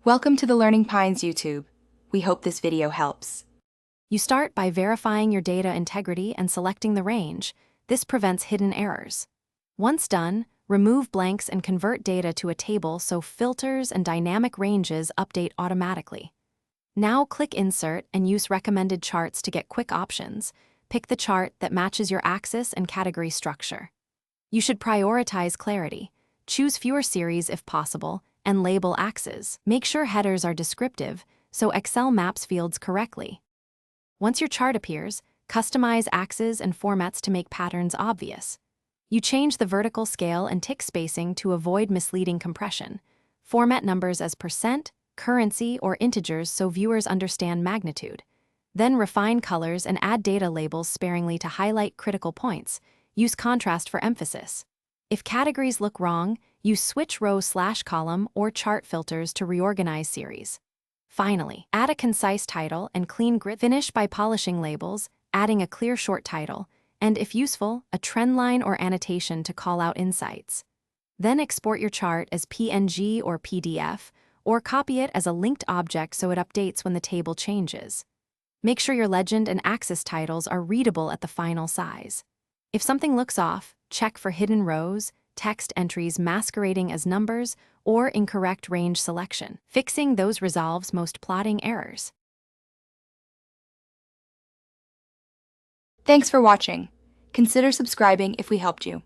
Welcome to the Learning Pines YouTube. We hope this video helps. You start by verifying your data integrity and selecting the range. This prevents hidden errors. Once done, remove blanks and convert data to a table so filters and dynamic ranges update automatically. Now click Insert and use recommended charts to get quick options. Pick the chart that matches your axis and category structure. You should prioritize clarity. Choose fewer series if possible, and label axes. Make sure headers are descriptive, so Excel maps fields correctly. Once your chart appears, customize axes and formats to make patterns obvious. You change the vertical scale and tick spacing to avoid misleading compression. Format numbers as percent, currency, or integers so viewers understand magnitude. Then refine colors and add data labels sparingly to highlight critical points. Use contrast for emphasis. If categories look wrong, use switch row/column or chart filters to reorganize series. Finally, add a concise title and clean grid. Finish by polishing labels, adding a clear short title, and if useful, a trend line or annotation to call out insights. Then export your chart as PNG or PDF, or copy it as a linked object so it updates when the table changes. Make sure your legend and axis titles are readable at the final size. If something looks off, check for hidden rows, text entries masquerading as numbers, or incorrect range selection. Fixing those resolves most plotting errors. Thanks for watching. Consider subscribing if we helped you.